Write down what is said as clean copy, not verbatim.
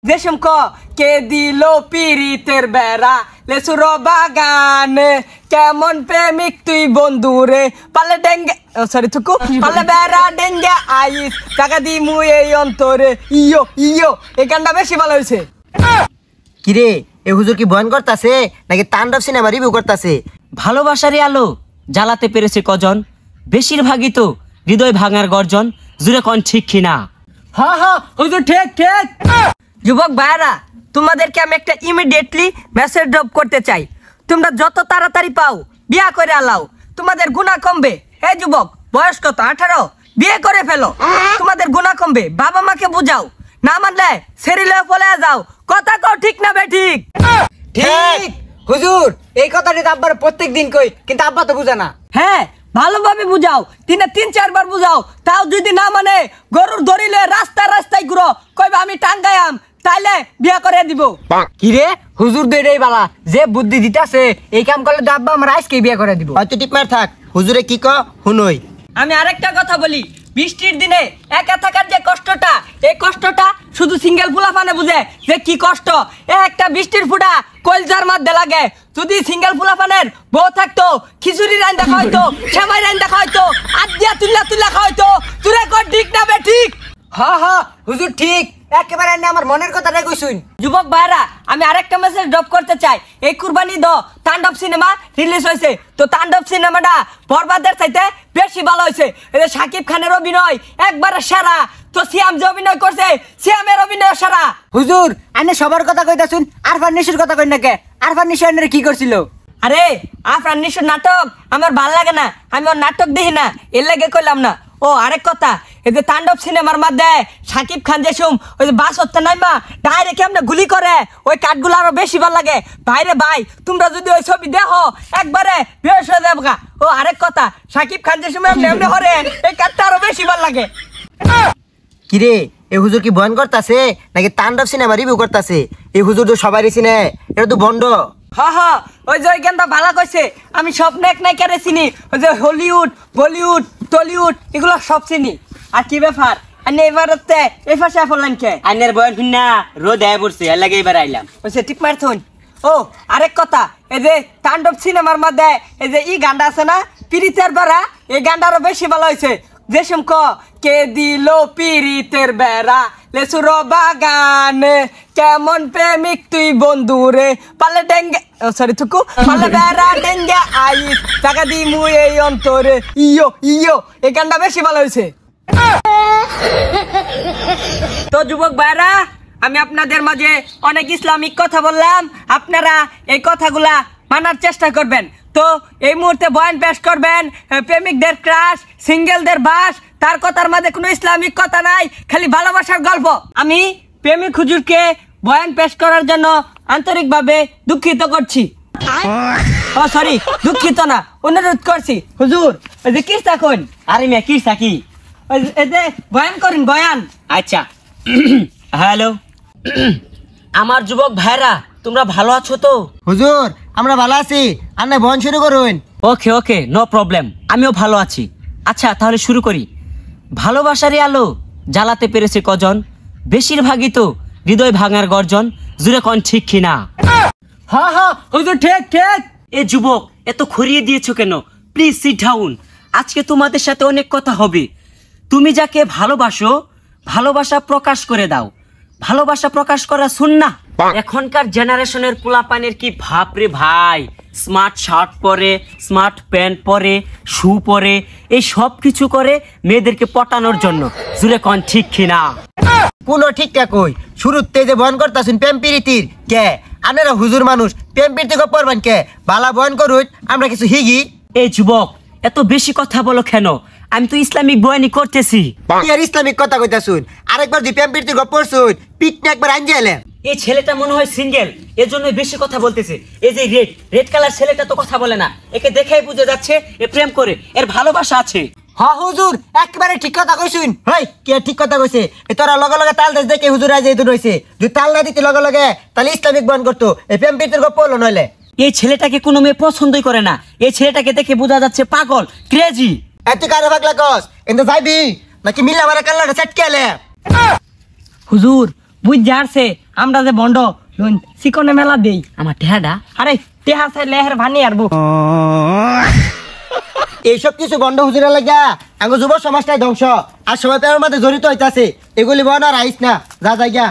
Deschamps ক কে দিল পিরিতের বেড়া লেসুর বাগানে কেমন প্রেমিক তুই বন্ধুরে পালে ডেঙ্গে সরি থুকু পালে বেড়া ডেঙ্গে আইস টাকা দি মুই এই অন্তরে ইয়ো ইয়ো এই গানটা বেশি ভালো হয়েছে। কিরে এ হুজুর কি বয়ান করতেছে নাকি তাণ্ডব সিনেমা রিভিউ করতেছে? ভালোবাসারই আলো জ্বালাতে পেরেছে কজন, বেশিরভাগই তো হৃদয় ভাঙার গর্জন, জুড়ে কন ঠিক কিনা? হ্যাঁ হ্যাঁ হুজুর ঠিক ঠিক। যুবক ভাইরা তোমাদেরকে আমি একটা ইমিডিয়েটলি মেসেজ ড্রপ করতে চাই, তোমরা যত তাড়াতাড়ি পাও বিয়া করে আলাও, তোমাদের গুনাহ কমবে। এই যুবক বয়স কত 18, বিয়ে করে ফেলো, তোমাদের গুনাহ কমবে। বাবা মাকে বুঝাও, না মানলে সেরিলে ফলে যাও। কথা কও ঠিক না বে ঠিক? ঠিক হুজুর, এই কথাটি তো আব্বার প্রত্যেক দিন কই, কিন্তু আব্বা তো বুঝে না। হ্যাঁ ভালোভাবে বুঝাও, দিনে 3-4 বার বুঝাও, তাও যদি না মানে গরুর ধরিলে রাস্তায় রাস্তায় ঘুরো, কইবা আমি টাঙ্গায়াম, তাইলে বিয়া করে দিব। কিরে হুজুর দেই বালা, যে বুদ্ধি দিতাছে এই কাম করলে তো আব্বা আমার আজকে বিয়ে করে দিব। হয়তো টিপ মার থাক, হুজুরে কি ক হুনই। আমি আরেকটা কথা বলি, বৃষ্টির দিনে একা থাকার যে কষ্টটা, এই কষ্টটা শুধু সিঙ্গেল ফুলাফানে বুঝে যে কি কষ্ট। একটা বৃষ্টির ফুটা কলজার মধ্যে লাগে। যদি সিঙ্গেল ফুলাফানের বউ থাকতো, খিচুড়ি রান্না খাওয়াইতো, সেমাই রান্না খাওয়াইতো, আদিয়া তুল্লা খাওয়াইতো। তুই কর ঠিক না বে ঠিক? হ্যাঁ হ্যাঁ হুজুর ঠিক, একেবারে আমার মনের কথাটা কইছুন। যুবক ভাইরা আমি আরেকটা মেসেজ ড্রপ করতে চাই। এই কুরবানি দ তাণ্ডব সিনেমা রিলিজ হয়েছে, তো তাণ্ডব সিনেমাটা বরবাদের চাইতে বেশি ভালো হয়েছে। এই যে শাকিব খানের অভিনয় একবারে সেরা, তো সিয়াম যে অভিনয় করছে সিয়ামের অভিনয় সেরা। হুজুর আনে সবার কথা কইতাছুন, আরফান নিশুর কথা কই না কে? আরফান নিশু আনে কি করছিল? আরে আরফান নিশুর নাটক আমার ভাল লাগে না, আমি ওর নাটক দেখি না, এর লাগে কইলাম না। ও আরেক কথা, এই যে তাণ্ডব সিনেমার মধ্যে শাকিব খান যেসম ওই যে বাস হচ্ছে নাইমা ডাইরেক্ট কেমনে গুলি করে, ওই কাঠগুলো আরো বেশি ভালো লাগে। ভাইরে ভাই তোমরা যদি ওই ছবি দেখো একবারে বেশ হয়ে যাবে গা। ও আরেক কথা, শাকিব খান যেসম এমনি হরে এই কাঠটা আরো বেশি ভালো লাগে। কিরে এ হুজুর কি বয়ান করতেছে নাকি তাণ্ডব সিনেমা রিভিউ করতেছে? এই হুজুর তো সবারই চিনে, এটা তো বন্ড। হ্যাঁ হ্যাঁ ওই যে ওই গানটা ভালো কইছে, আমি সব নায়িকারে চিনি, ওই যে হলিউড বলিউড টলিউড এগুলো সব চিনি। আর কি ব্যাপার আনে এবারতে এই ভাষা বললেন কে? আইনের বয়ান শুননা রোদ আয় পড়ছে, এর লাগে এবার আইলাম। ওইসে টিক মারছুন। ও আরেক কথা, এই যে তাণ্ডব সিনেমার মধ্যে এই যে গানটা আছে না পিরিতের বেড়া, এই গানটা আরো বেশি ভালো হয়েছে। যেসম ক কে দিল পিরিতের বেড়া লেসুর বাগানে কেমন প্রেমিক তুই বন্ধুরে পালে ডেঙ্গে সরি থুকু পালে বেড়া ডেঙ্গে আইস টাকা দি মুই এই অন্তরে ইয়ো ইয়ো, এই গানটা বেশি ভালো হয়েছে। তো যুবক ভাইরা আমি আপনাদের মাঝে অনেক ইসলামিক কথা বললাম, আপনারা এই কথাগুলা মানার চেষ্টা করবেন। তো এই মুহূর্তে বয়ান পেশ করবেন প্রেমিকদের ক্রাশ, সিঙ্গেলদের বাস, তার কথার মাঝে কোনো ইসলামিক কথা নাই, খালি ভালোবাসার গল্প। আমি প্রেমিক হুজুরকে বয়ান পেশ করার জন্য আন্তরিকভাবে দুঃখিত করছি। ও সরি দুঃখিত না, অনুরোধ করছি। হুজুর ওই যে কিস্তা কোন? আরে মিয়া কি সাকি? এই যে বয়ান করেন বয়ান। আচ্ছা হ্যালো আমার যুবক ভাইরা, তোমরা ভালো আছো তো? হুজুর আমরা ভালো আছি, আন্না বয়ান শুরু করুন। ওকে ওকে নো প্রবলেম, আমিও ভালো আছি। আচ্ছা তাহলে শুরু করি। ভালোবাসারই আলো জ্বালাতে পেরেছে কজন, বেশিরভাগই তো হৃদয় ভাঙার গর্জন, জুড়ে কন ঠিক কিনা? হ্যাঁ হ্যাঁ হুজুর ঠিক ঠিক। এ যুবক এত খড়িয়ে দিয়েছো কেন? প্লিজ সিট ডাউন, আজকে তোমাদের সাথে অনেক কথা হবে। তুমি যাকে ভালোবাসো ভালোবাসা প্রকাশ করে দাও, ভালোবাসা প্রকাশ করা সুন্নাহ। এখনকার জেনারেশনের পোলাপানের কি ভাব রে ভাই, স্মার্ট শার্ট পরে, স্মার্ট প্যান্ট পরে, শু পরে, এই সব কিছু করে মেয়েদেরকে পটানোর জন্য, জুড়ে কন ঠিক কিনা? পুনো ঠিকঠাক কই, শুরুতে যে বয়ান করতেছুন প্রেম প্রীতির কে? আপনারা হুজুর মানুষ, প্রেম প্রীতি পড়বেন কে? বালা বয়ান করুন, আমরা কিছু হিগি। এই যুবক এত বেশি কথা বলো কেন? আমি তো ইসলামিক বয়ানি করতেছি। আর ইসলামিক কথা কইতাছুন, আরেকবার যদি প্রেম প্রীতি পড়ছুন পিটনে একবার আনজে এলেন। এই ছেলেটা মনে হয় সিঙ্গেল, এর জন্য বেশি কথা বলতেছে। এই যে রেড কালার ছেলেটা তো কথা বলে না, একে দেখেই বুঝে যাচ্ছে এ প্রেম করে, এর ভালোবাসা আছে। হ্যাঁ হুজুর একেবারে ঠিক কথা কইছুন। হই কে ঠিক কথা কইছে? এ তোরা লগে লগে তাল দেশ দেখে হুজুর আজ এই দূর হইছে। যদি তাল না দিতে লগে লগে তাহলে ইসলামিক বয়ান করতো, এই প্রেম প্রীতির গপ পড়লো নইলে। এই ছেলেটাকে কোনো মেয়ে পছন্দই করে না, এই ছেলেটাকে দেখে বোঝা যাচ্ছে পাগল, ক্রেজি। এত কারে ভাগ লাগস কিন্তু যাইবি নাকি মিল্লা মারা কাল্লাটা চটকে এলে? হুজুর বুঝ যাচ্ছে আমরা যে বন্ড চিকনে মেলা দেই আমার টেহাডা আরে টেহা চাইলে হের ভানি আরবো এইসব কিছু বন্ধ হুজুরা লাগা আঙ্গ যুব সমাজটাই ধ্বংস আর সবাই প্রেমের মধ্যে জড়িত হইতাছে এগুলি বন আর আইস না যা যাই গা